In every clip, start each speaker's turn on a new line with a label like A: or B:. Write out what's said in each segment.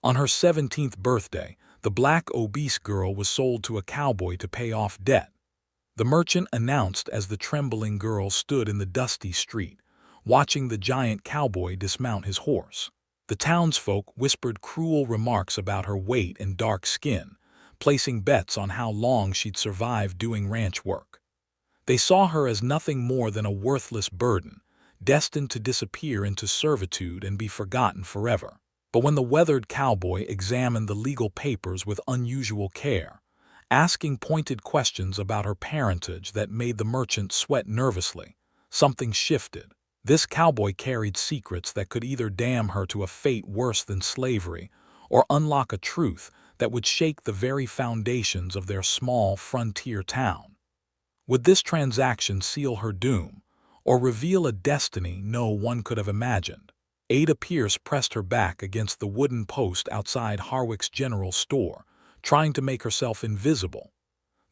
A: On her 17th birthday, the black obese girl was sold to a cowboy to pay off debt. The merchant announced as the trembling girl stood in the dusty street, watching the giant cowboy dismount his horse. The townsfolk whispered cruel remarks about her weight and dark skin, placing bets on how long she'd survive doing ranch work. They saw her as nothing more than a worthless burden, destined to disappear into servitude and be forgotten forever. But when the weathered cowboy examined the legal papers with unusual care, asking pointed questions about her parentage that made the merchant sweat nervously, something shifted. This cowboy carried secrets that could either damn her to a fate worse than slavery or unlock a truth that would shake the very foundations of their small frontier town. Would this transaction seal her doom, or reveal a destiny no one could have imagined? Ada Pierce pressed her back against the wooden post outside Harwick's general store, trying to make herself invisible.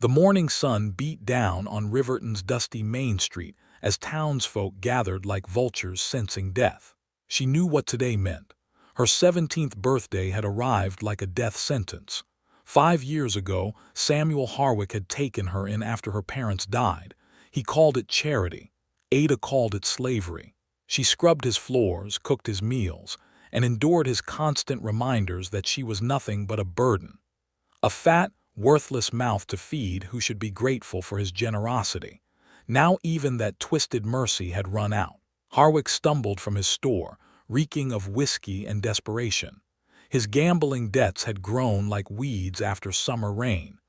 A: The morning sun beat down on Riverton's dusty Main Street as townsfolk gathered like vultures sensing death. She knew what today meant. Her 17th birthday had arrived like a death sentence. 5 years ago, Samuel Harwick had taken her in after her parents died. He called it charity. Ada called it slavery. She scrubbed his floors, cooked his meals, and endured his constant reminders that she was nothing but a burden. A fat, worthless mouth to feed who should be grateful for his generosity. Now even that twisted mercy had run out. Harwick stumbled from his store, reeking of whiskey and desperation. His gambling debts had grown like weeds after summer rain.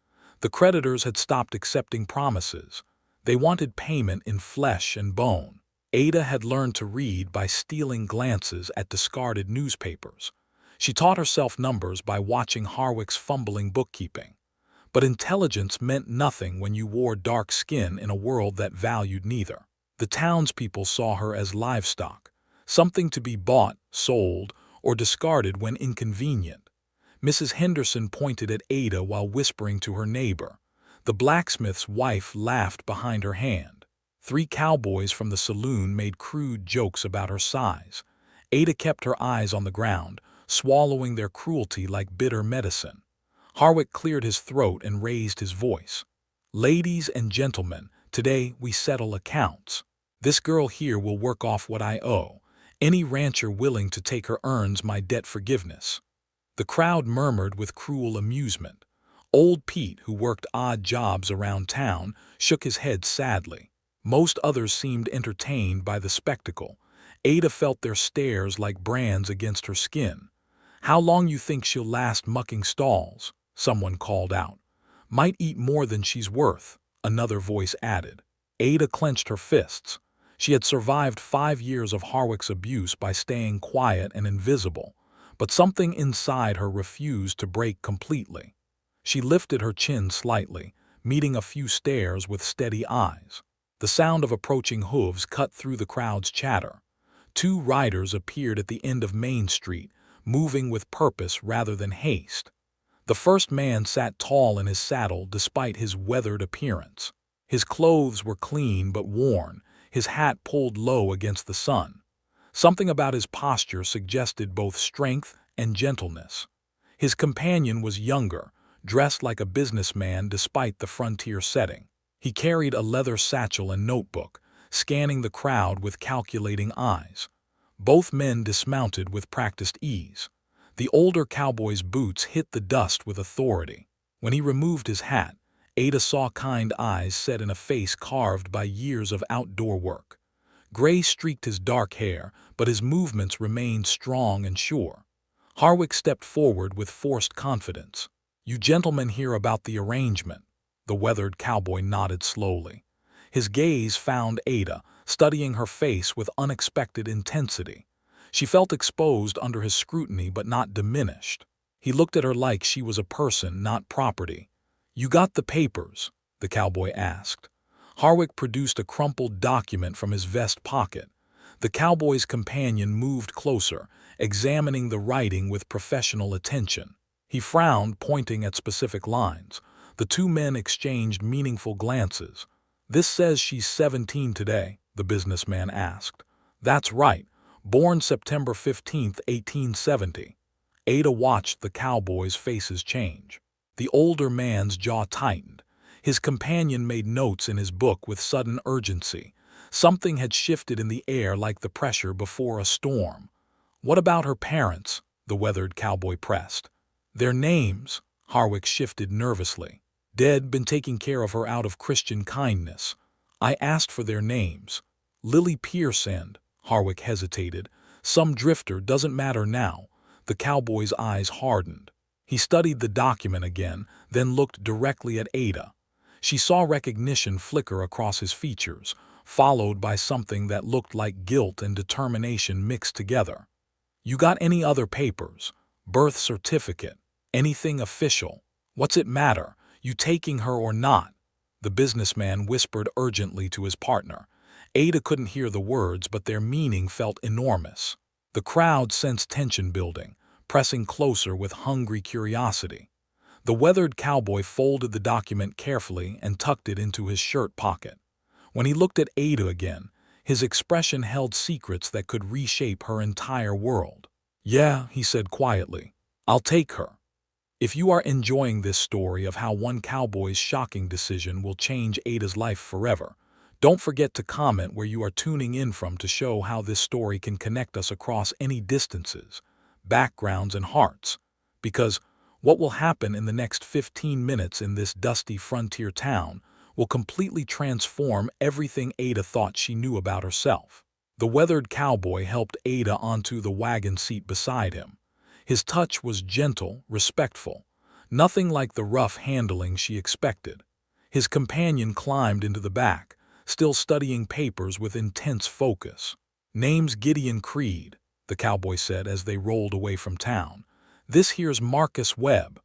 A: The creditors had stopped accepting promises. They wanted payment in flesh and bone. Ada had learned to read by stealing glances at discarded newspapers. She taught herself numbers by watching Harwick's fumbling bookkeeping. But intelligence meant nothing when you wore dark skin in a world that valued neither. The townspeople saw her as livestock, something to be bought, sold, or discarded when inconvenient. Mrs. Henderson pointed at Ada while whispering to her neighbor. The blacksmith's wife laughed behind her hand. 3 cowboys from the saloon made crude jokes about her size. Ada kept her eyes on the ground, swallowing their cruelty like bitter medicine. Harwick cleared his throat and raised his voice. "Ladies and gentlemen, today we settle accounts. This girl here will work off what I owe. Any rancher willing to take her earns my debt forgiveness." The crowd murmured with cruel amusement. Old Pete, who worked odd jobs around town, shook his head sadly. Most others seemed entertained by the spectacle. Ada felt their stares like brands against her skin. "How long you think she'll last mucking stalls?" someone called out. "Might eat more than she's worth," another voice added. Ada clenched her fists. She had survived 5 years of Harwick's abuse by staying quiet and invisible, but something inside her refused to break completely. She lifted her chin slightly, meeting a few stares with steady eyes. The sound of approaching hooves cut through the crowd's chatter. 2 riders appeared at the end of Main Street, moving with purpose rather than haste. The first man sat tall in his saddle despite his weathered appearance. His clothes were clean but worn, his hat pulled low against the sun. Something about his posture suggested both strength and gentleness. His companion was younger, dressed like a businessman despite the frontier setting. He carried a leather satchel and notebook, scanning the crowd with calculating eyes. Both men dismounted with practiced ease. The older cowboy's boots hit the dust with authority. When he removed his hat, Ada saw kind eyes set in a face carved by years of outdoor work. Gray streaked his dark hair, but his movements remained strong and sure. Harwick stepped forward with forced confidence. "You gentlemen hear about the arrangement." The weathered cowboy nodded slowly. His gaze found Ada, studying her face with unexpected intensity. She felt exposed under his scrutiny but not diminished. He looked at her like she was a person, not property. "You got the papers?" the cowboy asked. Harwick produced a crumpled document from his vest pocket. The cowboy's companion moved closer, examining the writing with professional attention. He frowned, pointing at specific lines. The 2 men exchanged meaningful glances. "This says she's 17 today," the businessman asked. "That's right. Born September 15, 1870. Ada watched the cowboys' faces change. The older man's jaw tightened. His companion made notes in his book with sudden urgency. Something had shifted in the air like the pressure before a storm. "What about her parents?" the weathered cowboy pressed. "Their names," Harwick shifted nervously. "Dead, been taking care of her out of Christian kindness. I asked for their names. Lily Pierce and—" Harwick hesitated. "Some drifter, doesn't matter now." The cowboy's eyes hardened. He studied the document again, then looked directly at Ada. She saw recognition flicker across his features, followed by something that looked like guilt and determination mixed together. "You got any other papers? Birth certificate? Anything official? What's it matter, you taking her or not?" The businessman whispered urgently to his partner. Ada couldn't hear the words, but their meaning felt enormous. The crowd sensed tension building, pressing closer with hungry curiosity. The weathered cowboy folded the document carefully and tucked it into his shirt pocket. When he looked at Ada again, his expression held secrets that could reshape her entire world. "Yeah," he said quietly, "I'll take her." If you are enjoying this story of how one cowboy's shocking decision will change Ada's life forever, don't forget to comment where you are tuning in from to show how this story can connect us across any distances, backgrounds, and hearts. Because what will happen in the next 15 minutes in this dusty frontier town will completely transform everything Ada thought she knew about herself. The weathered cowboy helped Ada onto the wagon seat beside him. His touch was gentle, respectful, nothing like the rough handling she expected. His companion climbed into the back, still studying papers with intense focus. "Name's Gideon Creed," the cowboy said as they rolled away from town. "This here's Marcus Webb."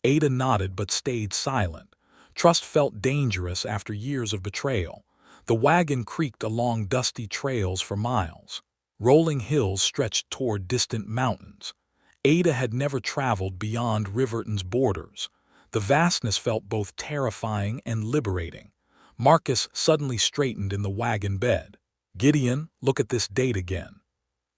A: Ada nodded but stayed silent. Trust felt dangerous after years of betrayal. The wagon creaked along dusty trails for miles. Rolling hills stretched toward distant mountains. Ada had never traveled beyond Riverton's borders. The vastness felt both terrifying and liberating. Marcus suddenly straightened in the wagon bed. "Gideon, look at this date again."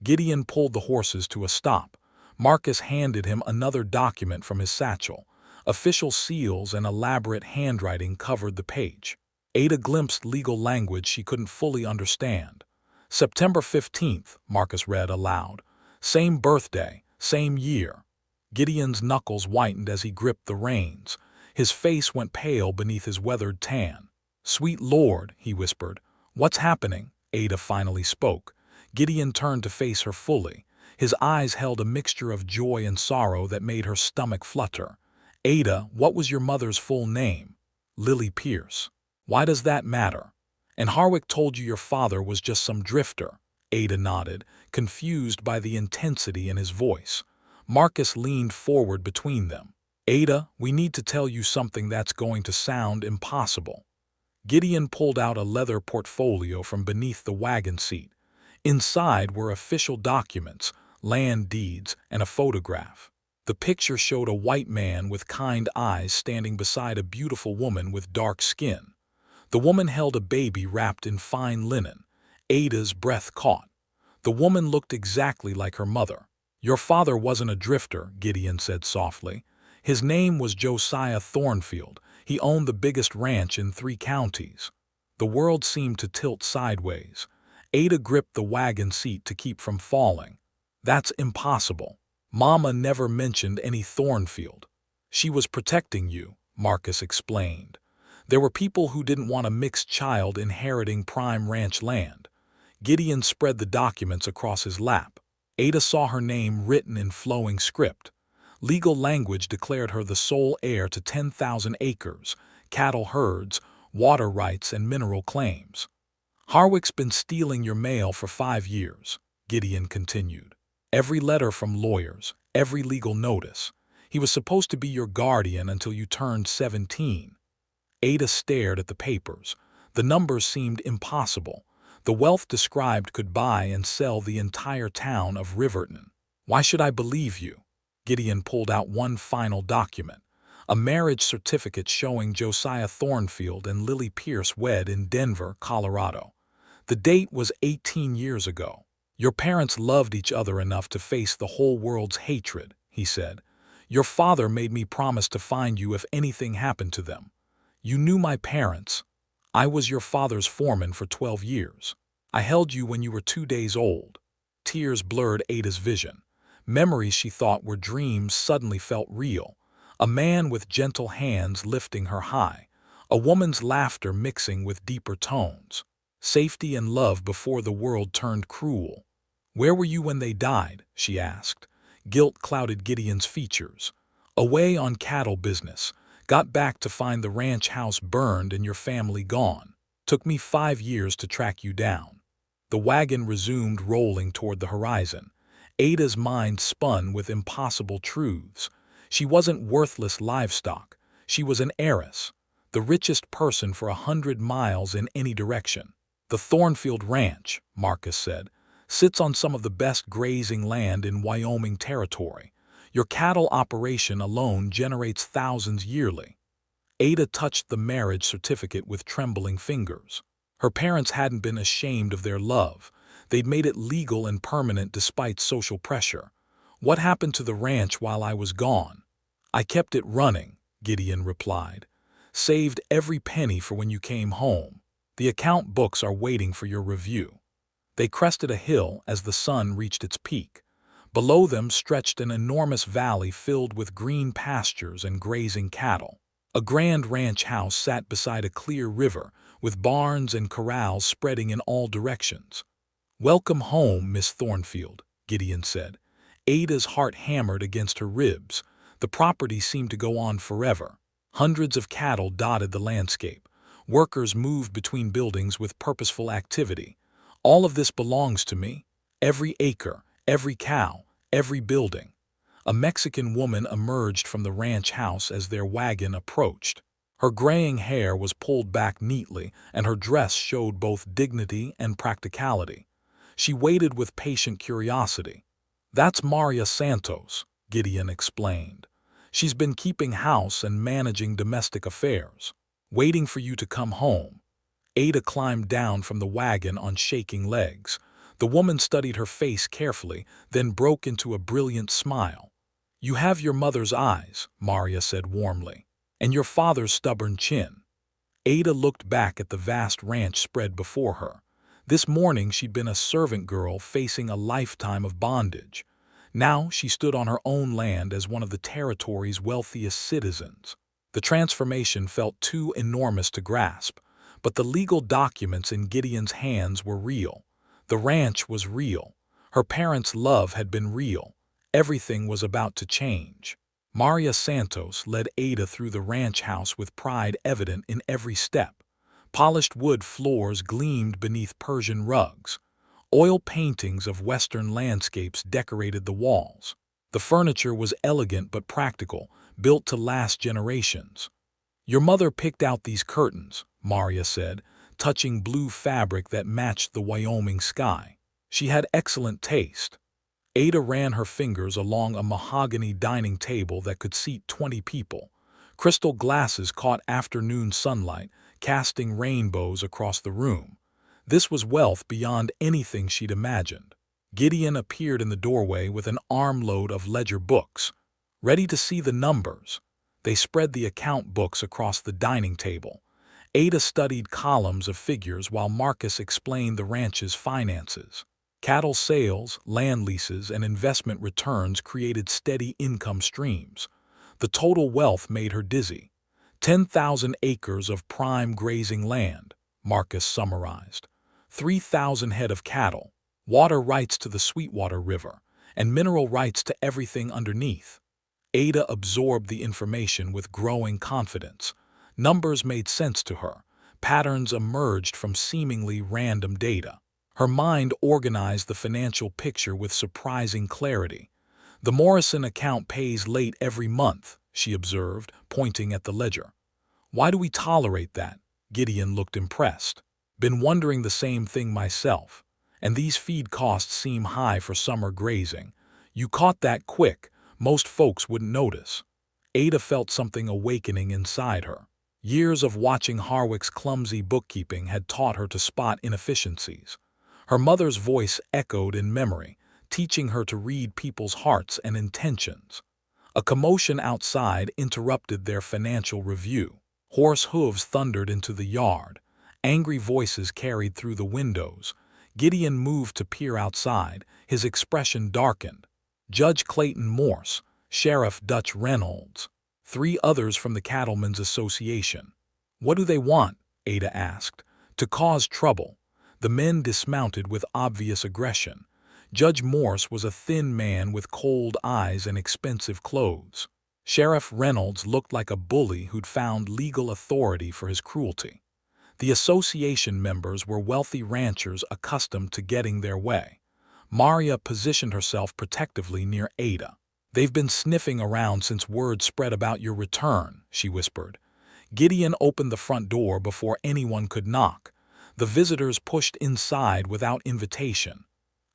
A: Gideon pulled the horses to a stop. Marcus handed him another document from his satchel. Official seals and elaborate handwriting covered the page. Ada glimpsed legal language she couldn't fully understand. "September 15th, Marcus read aloud. "Same birthday, same year." Gideon's knuckles whitened as he gripped the reins. His face went pale beneath his weathered tan. "Sweet Lord," he whispered. "What's happening?" Ada finally spoke. Gideon turned to face her fully. His eyes held a mixture of joy and sorrow that made her stomach flutter. "Ada, what was your mother's full name?" "Lily Pierce." "Why does that matter?" "And Harwick told you your father was just some drifter." Ada nodded, confused by the intensity in his voice. Marcus leaned forward between them. "Ada, we need to tell you something that's going to sound impossible." Gideon pulled out a leather portfolio from beneath the wagon seat. Inside were official documents, land deeds, and a photograph. The picture showed a white man with kind eyes standing beside a beautiful woman with dark skin. The woman held a baby wrapped in fine linen. Ada's breath caught. The woman looked exactly like her mother. "Your father wasn't a drifter," Gideon said softly. "His name was Josiah Thornfield. He owned the biggest ranch in 3 counties. The world seemed to tilt sideways. Ada gripped the wagon seat to keep from falling. "That's impossible. Mama never mentioned any Thornfield." "She was protecting you," Marcus explained. "There were people who didn't want a mixed child inheriting prime ranch land." Gideon spread the documents across his lap. Ada saw her name written in flowing script. Legal language declared her the sole heir to 10,000 acres, cattle herds, water rights, and mineral claims. "Harwick's been stealing your mail for 5 years," Gideon continued. "Every letter from lawyers, every legal notice. He was supposed to be your guardian until you turned 17. Ada stared at the papers. The numbers seemed impossible. The wealth described could buy and sell the entire town of Riverton. "Why should I believe you?" Gideon pulled out one final document. A marriage certificate showing Josiah Thornfield and Lily Pierce wed in Denver, Colorado. The date was 18 years ago. "Your parents loved each other enough to face the whole world's hatred," he said. "Your father made me promise to find you if anything happened to them. You knew my parents. I was your father's foreman for 12 years. I held you when you were 2 days old." Tears blurred Ada's vision. Memories she thought were dreams suddenly felt real. A man with gentle hands lifting her high. A woman's laughter mixing with deeper tones. Safety and love before the world turned cruel. "Where were you when they died?" she asked. Guilt clouded Gideon's features. "Away on cattle business. Got back to find the ranch house burned and your family gone. Took me 5 years to track you down." The wagon resumed rolling toward the horizon. Ada's mind spun with impossible truths. She wasn't worthless livestock. She was an heiress. The richest person for 100 miles in any direction. "The Thornfield Ranch," Marcus said, "sits on some of the best grazing land in Wyoming territory. Your cattle operation alone generates thousands yearly." Ada touched the marriage certificate with trembling fingers. Her parents hadn't been ashamed of their love. They'd made it legal and permanent despite social pressure. "What happened to the ranch while I was gone?" "I kept it running," Gideon replied. "Saved every penny for when you came home. The account books are waiting for your review." They crested a hill as the sun reached its peak. Below them stretched an enormous valley filled with green pastures and grazing cattle. A grand ranch house sat beside a clear river, with barns and corrals spreading in all directions. "Welcome home, Miss Thornfield," Gideon said. Ada's heart hammered against her ribs. The property seemed to go on forever. Hundreds of cattle dotted the landscape. Workers moved between buildings with purposeful activity. "All of this belongs to me. Every acre, every cow, every building." A Mexican woman emerged from the ranch house as their wagon approached. Her graying hair was pulled back neatly, and her dress showed both dignity and practicality. She waited with patient curiosity. "That's Maria Santos," Gideon explained. "She's been keeping house and managing domestic affairs. Waiting for you to come home." Ada climbed down from the wagon on shaking legs. The woman studied her face carefully, then broke into a brilliant smile. "You have your mother's eyes," Maria said warmly, "and your father's stubborn chin." Ada looked back at the vast ranch spread before her. This morning she'd been a servant girl facing a lifetime of bondage. Now she stood on her own land as one of the territory's wealthiest citizens. The transformation felt too enormous to grasp, but the legal documents in Gideon's hands were real. The ranch was real. Her parents' love had been real. Everything was about to change. Maria Santos led Ada through the ranch house with pride evident in every step. Polished wood floors gleamed beneath Persian rugs. Oil paintings of Western landscapes decorated the walls. The furniture was elegant but practical, built to last generations. "Your mother picked out these curtains," Maria said, touching blue fabric that matched the Wyoming sky. "She had excellent taste." Ada ran her fingers along a mahogany dining table that could seat 20 people. Crystal glasses caught afternoon sunlight, casting rainbows across the room. This was wealth beyond anything she'd imagined. Gideon appeared in the doorway with an armload of ledger books. "Ready to see the numbers?" They spread the account books across the dining table. Ada studied columns of figures while Marcus explained the ranch's finances. Cattle sales, land leases, and investment returns created steady income streams. The total wealth made her dizzy. 10,000 acres of prime grazing land, Marcus summarized. 3,000 head of cattle, water rights to the Sweetwater River, and mineral rights to everything underneath. Ada absorbed the information with growing confidence. Numbers made sense to her. Patterns emerged from seemingly random data. Her mind organized the financial picture with surprising clarity. "The Morrison account pays late every month," she observed, pointing at the ledger. "Why do we tolerate that?" Gideon looked impressed. "Been wondering the same thing myself. And these feed costs seem high for summer grazing. You caught that quick. Most folks wouldn't notice." Ada felt something awakening inside her. Years of watching Harwick's clumsy bookkeeping had taught her to spot inefficiencies. Her mother's voice echoed in memory. teaching her to read people's hearts and intentions. A commotion outside interrupted their financial review. Horse hooves thundered into the yard. Angry voices carried through the windows. Gideon moved to peer outside, his expression darkened. Judge Clayton Morse, Sheriff Dutch Reynolds, 3 others from the Cattlemen's Association. "What do they want?" Ada asked. "To cause trouble." The men dismounted with obvious aggression. Judge Morse was a thin man with cold eyes and expensive clothes. Sheriff Reynolds looked like a bully who'd found legal authority for his cruelty. The association members were wealthy ranchers accustomed to getting their way. Maria positioned herself protectively near Ada. "They've been sniffing around since word spread about your return," she whispered. Gideon opened the front door before anyone could knock. The visitors pushed inside without invitation.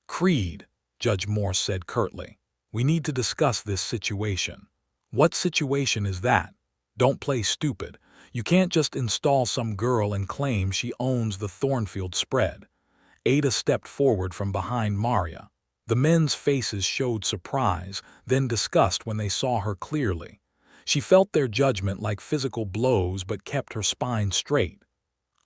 A: "Creed," Judge Morse said curtly, "we need to discuss this situation." "What situation is that?" "Don't play stupid. You can't just install some girl and claim she owns the Thornfield spread." Ada stepped forward from behind Maria. The men's faces showed surprise, then disgust when they saw her clearly. She felt their judgment like physical blows but kept her spine straight.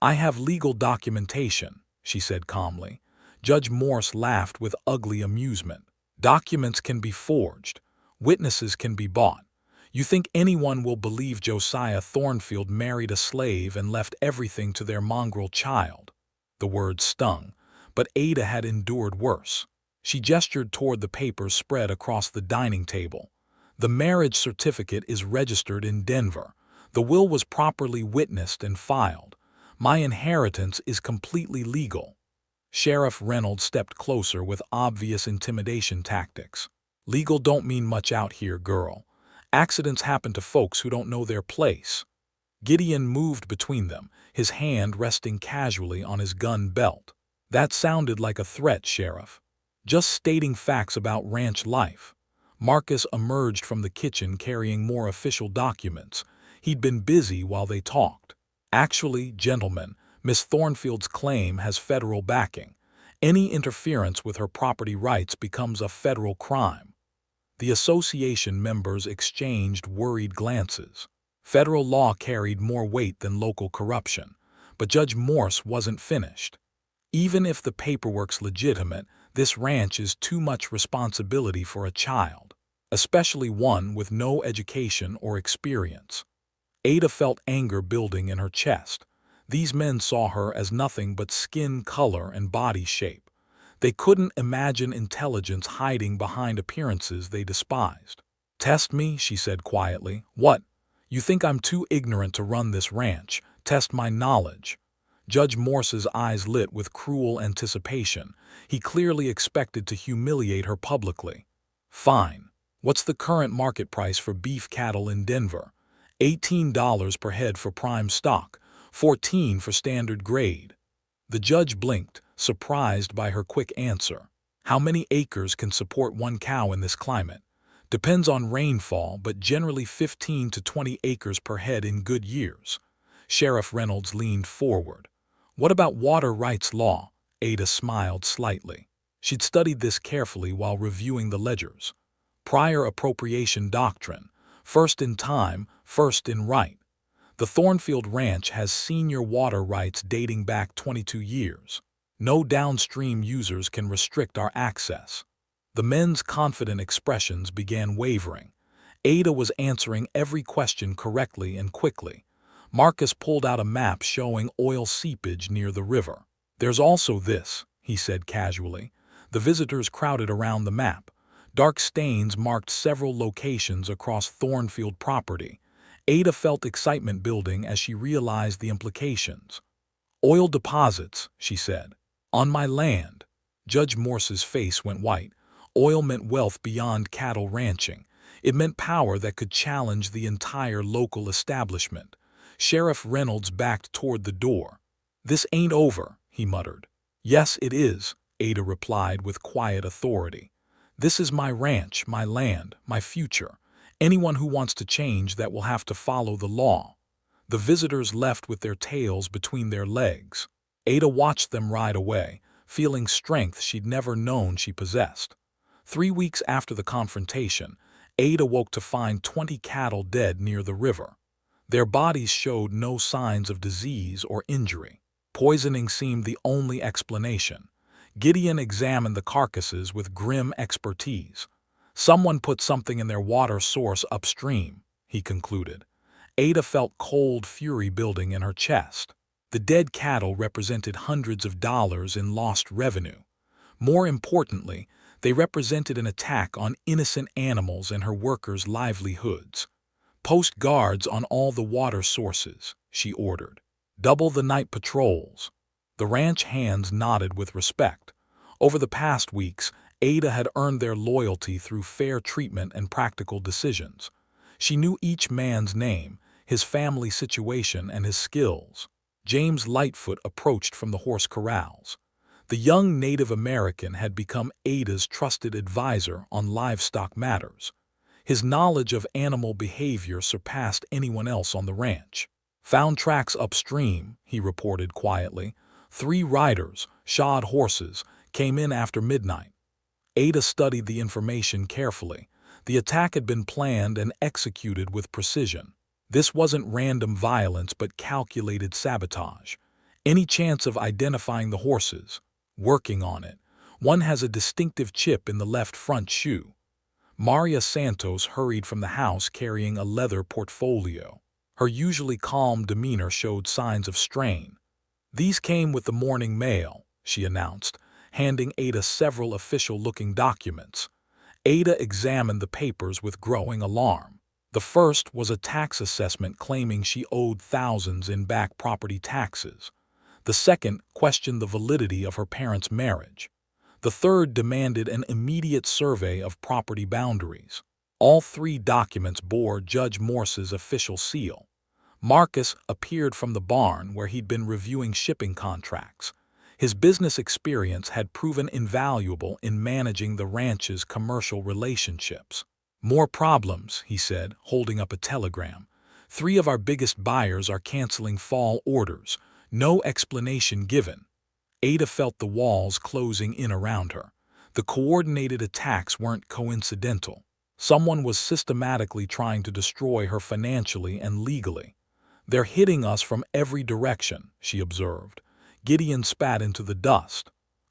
A: "I have legal documentation," she said calmly. Judge Morse laughed with ugly amusement. "Documents can be forged. Witnesses can be bought. You think anyone will believe Josiah Thornfield married a slave and left everything to their mongrel child?" The words stung, but Ada had endured worse. She gestured toward the papers spread across the dining table. "The marriage certificate is registered in Denver. The will was properly witnessed and filed. My inheritance is completely legal." Sheriff Reynolds stepped closer with obvious intimidation tactics. "Legal don't mean much out here, girl. Accidents happen to folks who don't know their place." Gideon moved between them, his hand resting casually on his gun belt. "That sounded like a threat, Sheriff. Just stating facts about ranch life." Marcus emerged from the kitchen carrying more official documents. He'd been busy while they talked. "Actually, gentlemen, Miss Thornfield's claim has federal backing. Any interference with her property rights becomes a federal crime." The association members exchanged worried glances. Federal law carried more weight than local corruption, but Judge Morse wasn't finished. "Even if the paperwork's legitimate, this ranch is too much responsibility for a child, especially one with no education or experience." Ada felt anger building in her chest. These men saw her as nothing but skin color and body shape. They couldn't imagine intelligence hiding behind appearances they despised. "Test me," she said quietly. "What? You think I'm too ignorant to run this ranch? Test my knowledge." Judge Morse's eyes lit with cruel anticipation. He clearly expected to humiliate her publicly. "Fine. What's the current market price for beef cattle in Denver?" $18 per head for prime stock, $14 for standard grade. The judge blinked, surprised by her quick answer. "How many acres can support one cow in this climate?" "Depends on rainfall, but generally 15 to 20 acres per head in good years." Sheriff Reynolds leaned forward. "What about water rights law?" Ada smiled slightly. She'd studied this carefully while reviewing the ledgers. "Prior appropriation doctrine. First in time, first in right. The Thornfield Ranch has senior water rights dating back 22 years. No downstream users can restrict our access." The men's confident expressions began wavering. Ada was answering every question correctly and quickly. Marcus pulled out a map showing oil seepage near the river. "There's also this," he said casually. The visitors crowded around the map. Dark stains marked several locations across Thornfield property. Ada felt excitement building as she realized the implications. "Oil deposits," she said. "On my land." Judge Morse's face went white. Oil meant wealth beyond cattle ranching. It meant power that could challenge the entire local establishment. Sheriff Reynolds backed toward the door. "This ain't over," he muttered. "Yes, it is," Ada replied with quiet authority. "This is my ranch, my land, my future. Anyone who wants to change that will have to follow the law." The visitors left with their tails between their legs. Ada watched them ride away, feeling strength she'd never known she possessed. 3 weeks after the confrontation, Ada woke to find 20 cattle dead near the river. Their bodies showed no signs of disease or injury. Poisoning seemed the only explanation. Gideon examined the carcasses with grim expertise. Someone put something in their water source upstream, he concluded. Ada felt cold fury building in her chest. The dead cattle represented hundreds of dollars in lost revenue. More importantly, they represented an attack on innocent animals and her workers' livelihoods. "Post guards on all the water sources," she ordered. "Double the night patrols." The ranch hands nodded with respect. Over the past weeks, Ada had earned their loyalty through fair treatment and practical decisions. She knew each man's name, his family situation, and his skills. James Lightfoot approached from the horse corrals. The young Native American had become Ada's trusted advisor on livestock matters. His knowledge of animal behavior surpassed anyone else on the ranch. "Found tracks upstream," he reported quietly. 3 riders, shod horses, came in after midnight. Ada studied the information carefully. The attack had been planned and executed with precision. This wasn't random violence but calculated sabotage. "Any chance of identifying the horses?" "Working on it. One has a distinctive chip in the left front shoe." Maria Santos hurried from the house carrying a leather portfolio. Her usually calm demeanor showed signs of strain. "These came with the morning mail," she announced, handing Ada several official-looking documents. Ada examined the papers with growing alarm. The first was a tax assessment claiming she owed thousands in back property taxes. The second questioned the validity of her parents' marriage. The third demanded an immediate survey of property boundaries. All 3 documents bore Judge Morse's official seal. Marcus appeared from the barn where he'd been reviewing shipping contracts. His business experience had proven invaluable in managing the ranch's commercial relationships. "More problems," he said, holding up a telegram. "3 of our biggest buyers are canceling fall orders. No explanation given." Ada felt the walls closing in around her. The coordinated attacks weren't coincidental. Someone was systematically trying to destroy her financially and legally. "They're hitting us from every direction," she observed. Gideon spat into the dust.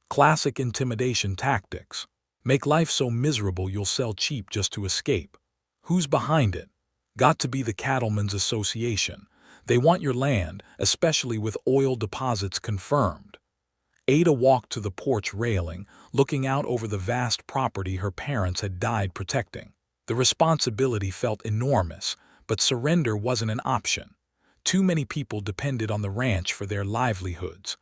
A: "Classic intimidation tactics. Make life so miserable you'll sell cheap just to escape." "Who's behind it?" "Got to be the Cattlemen's Association. They want your land, especially with oil deposits confirmed." Ada walked to the porch railing, looking out over the vast property her parents had died protecting. The responsibility felt enormous, but surrender wasn't an option. Too many people depended on the ranch for their livelihoods.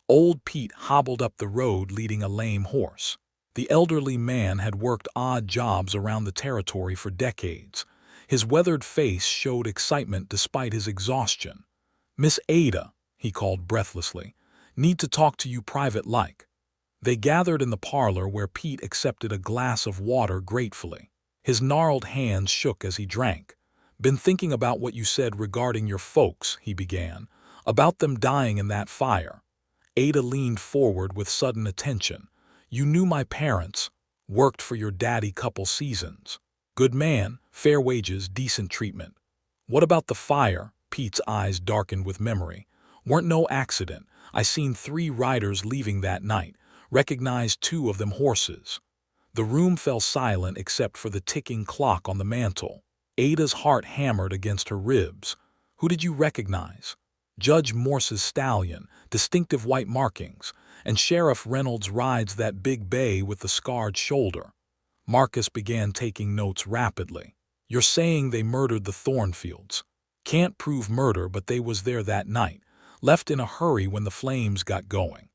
A: Old Pete hobbled up the road leading a lame horse. The elderly man had worked odd jobs around the territory for decades. His weathered face showed excitement despite his exhaustion. "Miss Ada," he called breathlessly, "need to talk to you private-like." They gathered in the parlor where Pete accepted a glass of water gratefully. His gnarled hands shook as he drank. "Been thinking about what you said regarding your folks," he began, "about them dying in that fire." Ada leaned forward with sudden attention. "You knew my parents, worked for your daddy couple seasons. Good man, fair wages, decent treatment." "What about the fire?" Pete's eyes darkened with memory. "Weren't no accident. I seen 3 riders leaving that night, recognized 2 of them horses." The room fell silent except for the ticking clock on the mantel. Ada's heart hammered against her ribs. "Who did you recognize?" "Judge Morse's stallion, distinctive white markings, and Sheriff Reynolds rides that big bay with the scarred shoulder." Marcus began taking notes rapidly. "You're saying they murdered the Thornfields. Can't prove murder, but they was there that night, left in a hurry when the flames got going."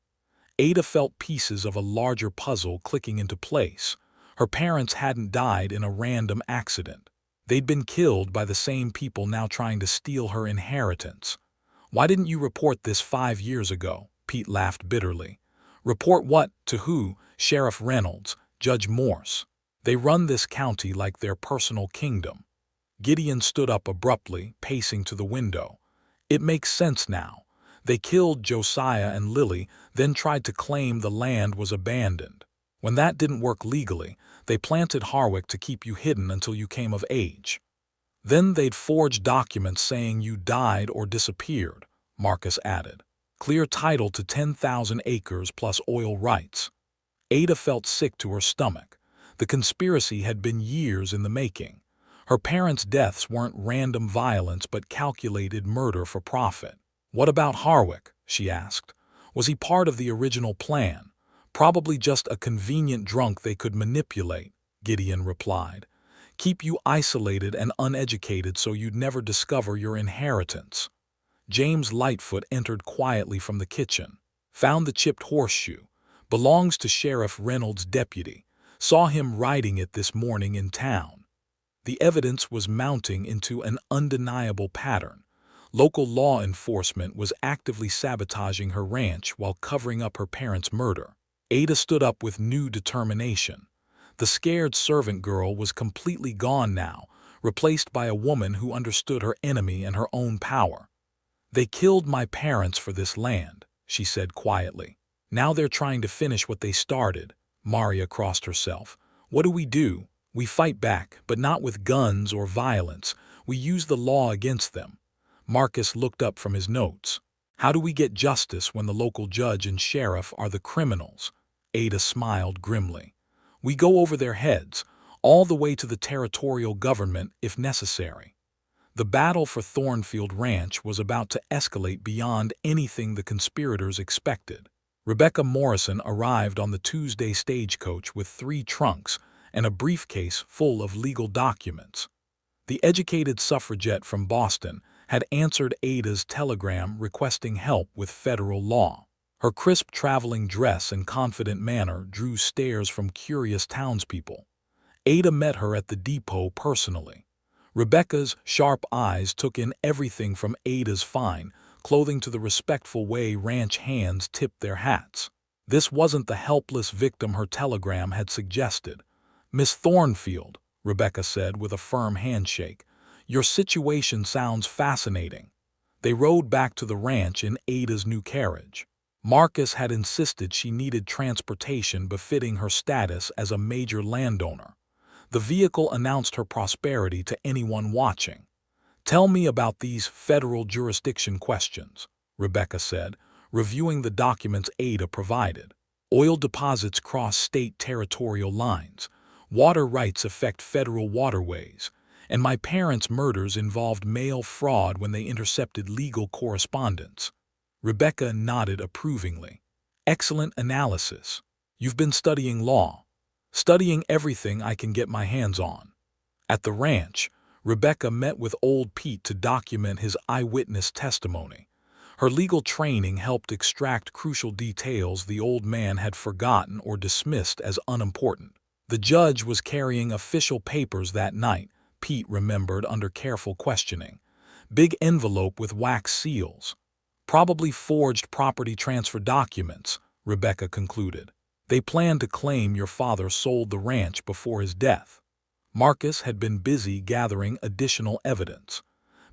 A: Ada felt pieces of a larger puzzle clicking into place. Her parents hadn't died in a random accident. They'd been killed by the same people now trying to steal her inheritance. "Why didn't you report this 5 years ago?" Pete laughed bitterly. "Report what? To who?" "Sheriff Reynolds, Judge Morse. They run this county like their personal kingdom." Gideon stood up abruptly, pacing to the window. "It makes sense now. They killed Josiah and Lily, then tried to claim the land was abandoned." When that didn't work legally, they planted Harwick to keep you hidden until you came of age. Then they'd forge documents saying you died or disappeared, Marcus added. Clear title to 10,000 acres plus oil rights. Ada felt sick to her stomach. The conspiracy had been years in the making. Her parents' deaths weren't random violence but calculated murder for profit. What about Harwick? She asked. Was he part of the original plan? Probably just a convenient drunk they could manipulate, Gideon replied. Keep you isolated and uneducated so you'd never discover your inheritance. James Lightfoot entered quietly from the kitchen. Found the chipped horseshoe. Belongs to Sheriff Reynolds' deputy. Saw him riding it this morning in town. The evidence was mounting into an undeniable pattern. Local law enforcement was actively sabotaging her ranch while covering up her parents' murder. Ada stood up with new determination. The scared servant girl was completely gone now, replaced by a woman who understood her enemy and her own power. They killed my parents for this land, she said quietly. Now they're trying to finish what they started. Maria crossed herself. What do? We fight back, but not with guns or violence. We use the law against them. Marcus looked up from his notes. How do we get justice when the local judge and sheriff are the criminals? Ada smiled grimly. We go over their heads, all the way to the territorial government if necessary. The battle for Thornfield Ranch was about to escalate beyond anything the conspirators expected. Rebecca Morrison arrived on the Tuesday stagecoach with 3 trunks and a briefcase full of legal documents. The educated suffragette from Boston had answered Ada's telegram requesting help with federal law. Her crisp traveling dress and confident manner drew stares from curious townspeople. Ada met her at the depot personally. Rebecca's sharp eyes took in everything from Ada's fine clothing to the respectful way ranch hands tipped their hats. This wasn't the helpless victim her telegram had suggested. Miss Thornfield, Rebecca said with a firm handshake, your situation sounds fascinating. They rode back to the ranch in Ada's new carriage. Marcus had insisted she needed transportation befitting her status as a major landowner. The vehicle announced her prosperity to anyone watching. Tell me about these federal jurisdiction questions, Rebecca said, reviewing the documents Ada provided. Oil deposits cross state territorial lines. Water rights affect federal waterways. And my parents' murders involved mail fraud when they intercepted legal correspondence. Rebecca nodded approvingly. Excellent analysis. You've been studying law. Studying everything I can get my hands on. At the ranch, Rebecca met with old Pete to document his eyewitness testimony. Her legal training helped extract crucial details the old man had forgotten or dismissed as unimportant. The judge was carrying official papers that night, Pete remembered under careful questioning. Big envelope with wax seals. Probably forged property transfer documents, Rebecca concluded. They planned to claim your father sold the ranch before his death. Marcus had been busy gathering additional evidence.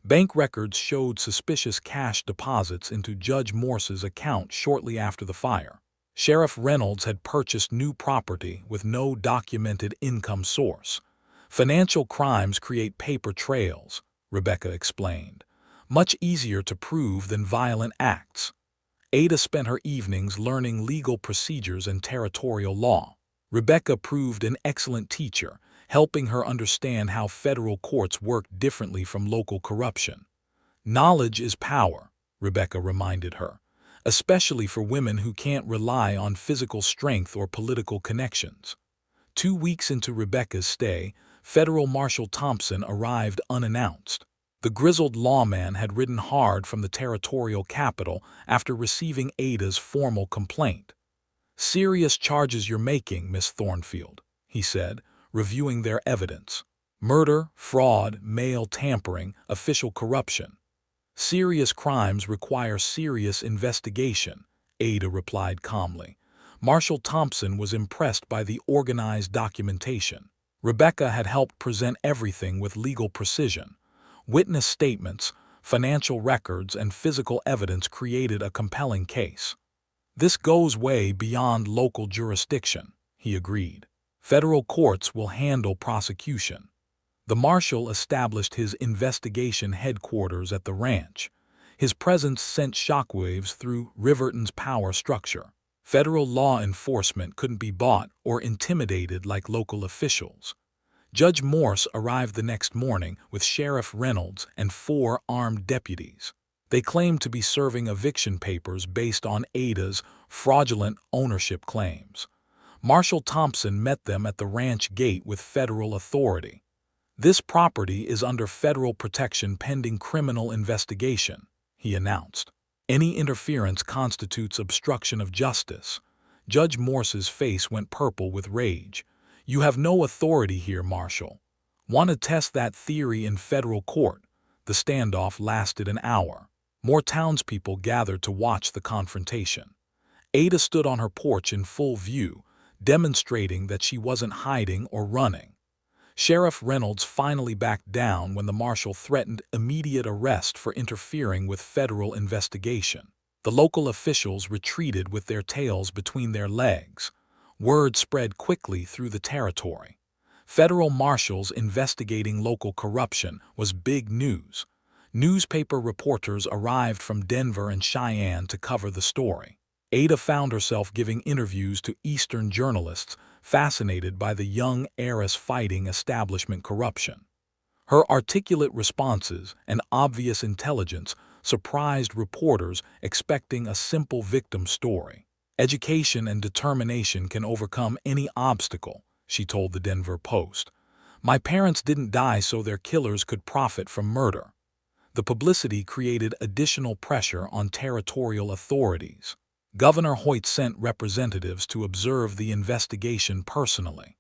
A: Bank records showed suspicious cash deposits into Judge Morse's account shortly after the fire. Sheriff Reynolds had purchased new property with no documented income source. Financial crimes create paper trails, Rebecca explained. Much easier to prove than violent acts. Ada spent her evenings learning legal procedures and territorial law. Rebecca proved an excellent teacher, helping her understand how federal courts work differently from local corruption. Knowledge is power, Rebecca reminded her, especially for women who can't rely on physical strength or political connections. 2 weeks into Rebecca's stay, Federal Marshal Thompson arrived unannounced. The grizzled lawman had ridden hard from the territorial capital after receiving Ada's formal complaint. Serious charges you're making, Miss Thornfield, he said, reviewing their evidence. Murder, fraud, mail tampering, official corruption. Serious crimes require serious investigation, Ada replied calmly. Marshal Thompson was impressed by the organized documentation. Rebecca had helped present everything with legal precision. Witness statements, financial records, and physical evidence created a compelling case. This goes way beyond local jurisdiction, he agreed. Federal courts will handle prosecution. The marshal established his investigation headquarters at the ranch. His presence sent shockwaves through Riverton's power structure. Federal law enforcement couldn't be bought or intimidated like local officials. Judge Morse arrived the next morning with Sheriff Reynolds and 4 armed deputies. They claimed to be serving eviction papers based on Ada's fraudulent ownership claims. Marshal Thompson met them at the ranch gate with federal authority. "This property is under federal protection pending criminal investigation," he announced. "Any interference constitutes obstruction of justice." Judge Morse's face went purple with rage. "You have no authority here, Marshal." "Want to test that theory in federal court?" The standoff lasted an hour. More townspeople gathered to watch the confrontation. Ada stood on her porch in full view, demonstrating that she wasn't hiding or running. Sheriff Reynolds finally backed down when the marshal threatened immediate arrest for interfering with federal investigation. The local officials retreated with their tails between their legs. Word spread quickly through the territory. Federal marshals investigating local corruption was big news. Newspaper reporters arrived from Denver and Cheyenne to cover the story. Ada found herself giving interviews to Eastern journalists, fascinated by the young heiress fighting establishment corruption. Her articulate responses and obvious intelligence surprised reporters expecting a simple victim story. "Education and determination can overcome any obstacle," she told the Denver Post. "My parents didn't die so their killers could profit from murder." The publicity created additional pressure on territorial authorities. Governor Hoyt sent representatives to observe the investigation personally.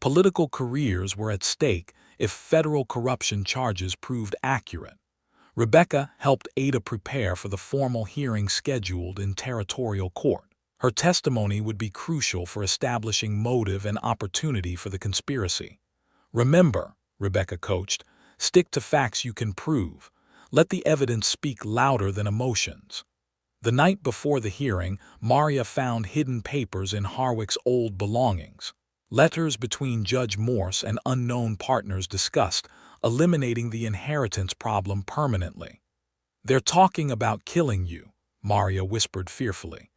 A: Political careers were at stake if federal corruption charges proved accurate. Rebecca helped Ada prepare for the formal hearing scheduled in territorial court. Her testimony would be crucial for establishing motive and opportunity for the conspiracy. "Remember," Rebecca coached, "stick to facts you can prove. Let the evidence speak louder than emotions." The night before the hearing, Maria found hidden papers in Harwick's old belongings. Letters between Judge Morse and unknown partners discussed eliminating the inheritance problem permanently. "They're talking about killing you," Maria whispered fearfully.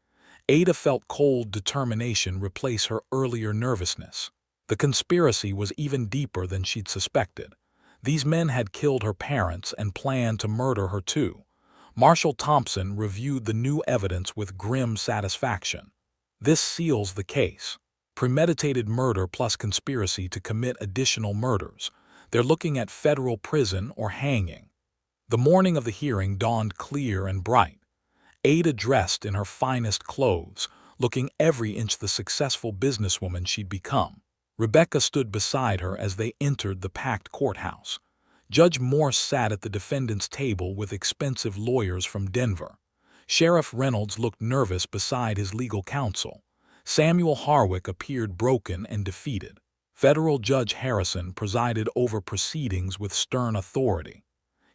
A: Ada felt cold determination replace her earlier nervousness. The conspiracy was even deeper than she'd suspected. These men had killed her parents and planned to murder her too. Marshal Thompson reviewed the new evidence with grim satisfaction. "This seals the case. Premeditated murder plus conspiracy to commit additional murders. They're looking at federal prison or hanging." The morning of the hearing dawned clear and bright. Ada dressed in her finest clothes, looking every inch the successful businesswoman she'd become. Rebecca stood beside her as they entered the packed courthouse. Judge Morse sat at the defendant's table with expensive lawyers from Denver. Sheriff Reynolds looked nervous beside his legal counsel. Samuel Harwick appeared broken and defeated. Federal Judge Harrison presided over proceedings with stern authority.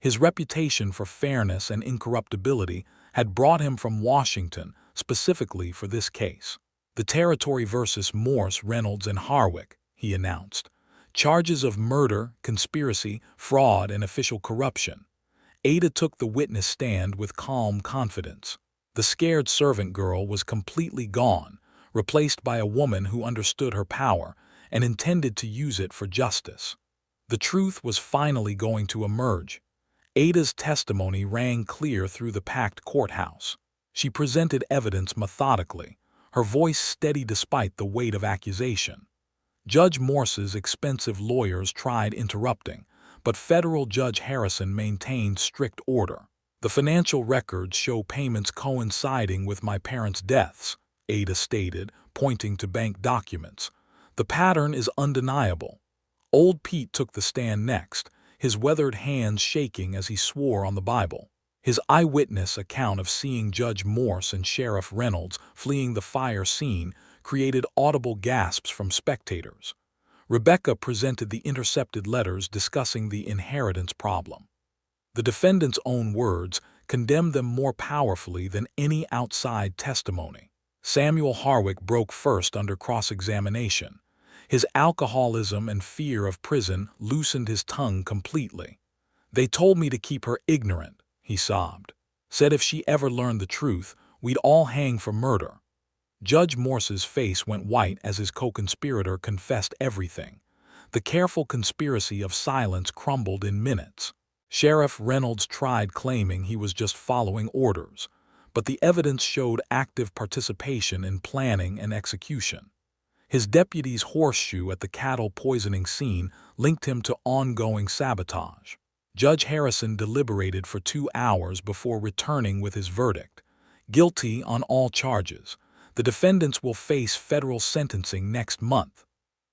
A: His reputation for fairness and incorruptibility had brought him from Washington specifically for this case. "The territory versus Morse, Reynolds, and Harwick," he announced. "Charges of murder, conspiracy, fraud, and official corruption." Ada took the witness stand with calm confidence. The scared servant girl was completely gone, replaced by a woman who understood her power and intended to use it for justice. The truth was finally going to emerge. Ada's testimony rang clear through the packed courthouse. She presented evidence methodically, her voice steady despite the weight of accusation. Judge Morse's expensive lawyers tried interrupting, but Federal Judge Harrison maintained strict order. "The financial records show payments coinciding with my parents' deaths," Ada stated, pointing to bank documents. "The pattern is undeniable." Old Pete took the stand next, his weathered hands shaking as he swore on the Bible. His eyewitness account of seeing Judge Morse and Sheriff Reynolds fleeing the fire scene created audible gasps from spectators. Rebecca presented the intercepted letters discussing the inheritance problem. The defendant's own words condemned them more powerfully than any outside testimony. Samuel Harwick broke first under cross-examination. His alcoholism and fear of prison loosened his tongue completely. "They told me to keep her ignorant," he sobbed. "Said if she ever learned the truth, we'd all hang for murder." Judge Morse's face went white as his co-conspirator confessed everything. The careful conspiracy of silence crumbled in minutes. Sheriff Reynolds tried claiming he was just following orders, but the evidence showed active participation in planning and execution. His deputy's horseshoe at the cattle poisoning scene linked him to ongoing sabotage. Judge Harrison deliberated for 2 hours before returning with his verdict. Guilty on all charges. The defendants will face federal sentencing next month.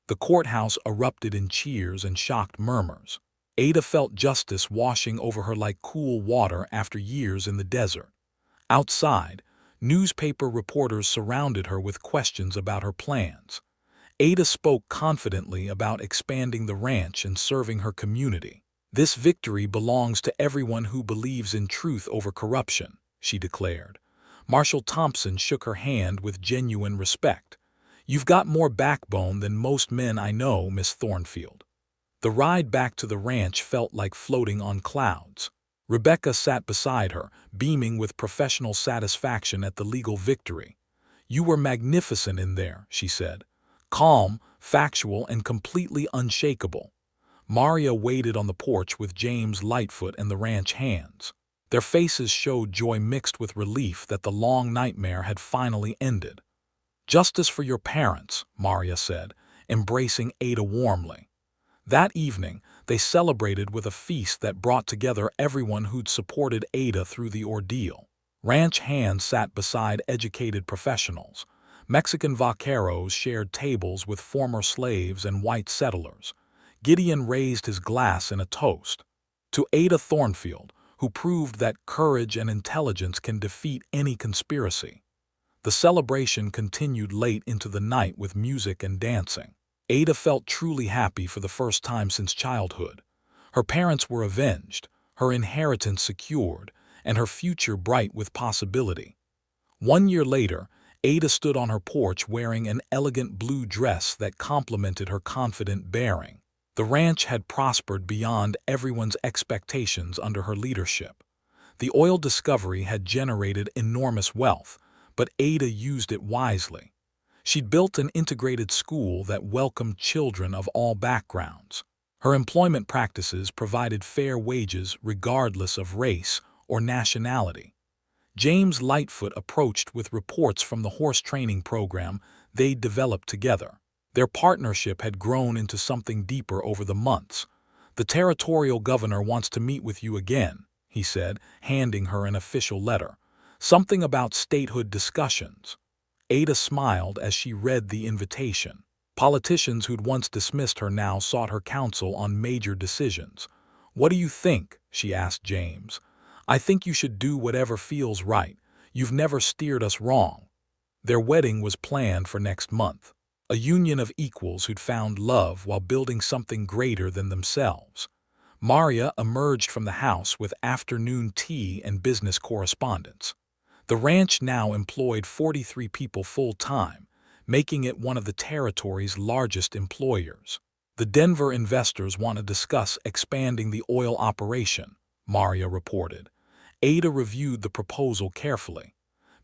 A: The courthouse erupted in cheers and shocked murmurs. Ada felt justice washing over her like cool water after years in the desert. Outside, newspaper reporters surrounded her with questions about her plans. Ada spoke confidently about expanding the ranch and serving her community. "This victory belongs to everyone who believes in truth over corruption," she declared. Marshall Thompson shook her hand with genuine respect. "You've got more backbone than most men I know, Miss Thornfield." The ride back to the ranch felt like floating on clouds. Rebecca sat beside her, beaming with professional satisfaction at the legal victory. "You were magnificent in there," she said. "Calm, factual, and completely unshakable." Maria waited on the porch with James Lightfoot and the ranch hands. Their faces showed joy mixed with relief that the long nightmare had finally ended. "Justice for your parents," Maria said, embracing Ada warmly. That evening, they celebrated with a feast that brought together everyone who'd supported Ada through the ordeal. Ranch hands sat beside educated professionals. Mexican vaqueros shared tables with former slaves and white settlers. Gideon raised his glass in a toast to Ada Thornfield, who proved that courage and intelligence can defeat any conspiracy. The celebration continued late into the night with music and dancing. Ada felt truly happy for the first time since childhood. Her parents were avenged, her inheritance secured, and her future bright with possibility. 1 year later, Ada stood on her porch wearing an elegant blue dress that complemented her confident bearing. The ranch had prospered beyond everyone's expectations under her leadership. The oil discovery had generated enormous wealth, but Ada used it wisely. She'd built an integrated school that welcomed children of all backgrounds. Her employment practices provided fair wages regardless of race or nationality. James Lightfoot approached with reports from the horse training program they'd developed together. Their partnership had grown into something deeper over the months. "The territorial governor wants to meet with you again," he said, handing her an official letter. "Something about statehood discussions." Ada smiled as she read the invitation. Politicians who'd once dismissed her now sought her counsel on major decisions. "What do you think?" she asked James. "I think you should do whatever feels right. You've never steered us wrong." Their wedding was planned for next month. A union of equals who'd found love while building something greater than themselves. Maria emerged from the house with afternoon tea and business correspondence. The ranch now employed 43 people full-time, making it one of the territory's largest employers. "The Denver investors want to discuss expanding the oil operation," Maria reported. Ada reviewed the proposal carefully.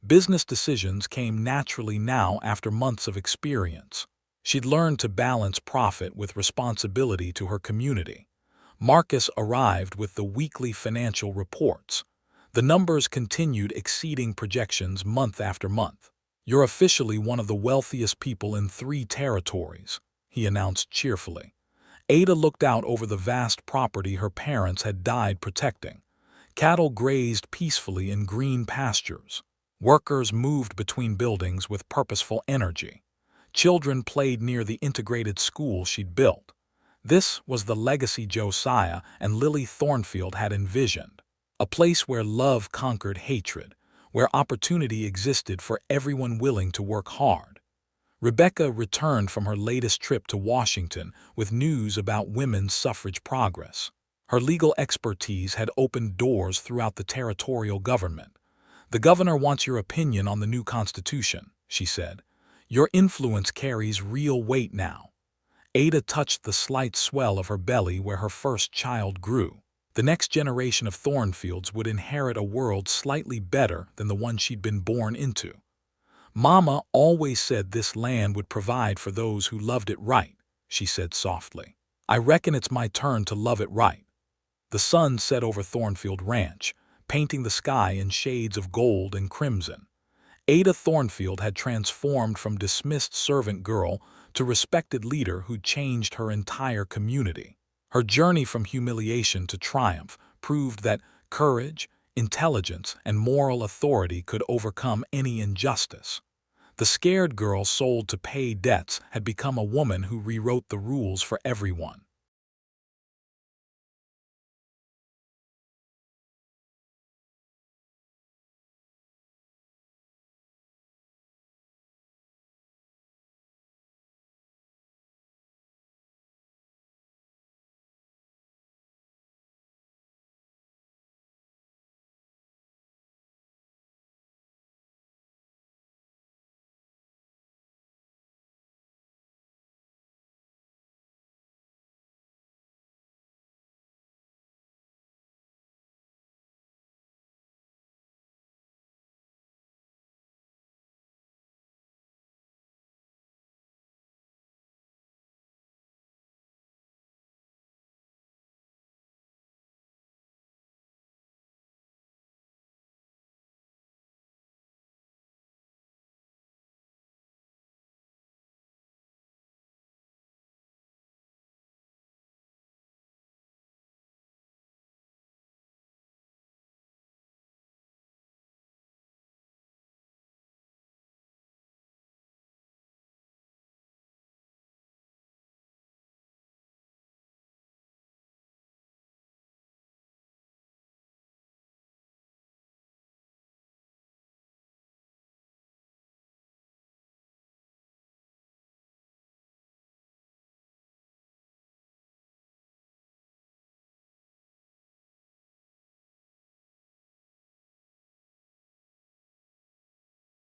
A: Business decisions came naturally now after months of experience. She'd learned to balance profit with responsibility to her community. Marcus arrived with the weekly financial reports. The numbers continued exceeding projections month after month. "You're officially one of the wealthiest people in 3 territories," he announced cheerfully. Ada looked out over the vast property her parents had died protecting. Cattle grazed peacefully in green pastures. Workers moved between buildings with purposeful energy. Children played near the integrated school she'd built. This was the legacy Josiah and Lily Thornfield had envisioned. A place where love conquered hatred, where opportunity existed for everyone willing to work hard. Rebecca returned from her latest trip to Washington with news about women's suffrage progress. Her legal expertise had opened doors throughout the territorial government. "The governor wants your opinion on the new Constitution," she said. "Your influence carries real weight now." Ada touched the slight swell of her belly where her first child grew. The next generation of Thornfields would inherit a world slightly better than the one she'd been born into. "Mama always said this land would provide for those who loved it right," she said softly. "I reckon it's my turn to love it right." The sun set over Thornfield Ranch, painting the sky in shades of gold and crimson. Ada Thornfield had transformed from dismissed servant girl to respected leader who changed her entire community. Her journey from humiliation to triumph proved that courage, intelligence, and moral authority could overcome any injustice. The scared girl sold to pay debts had become a woman who rewrote the rules for everyone.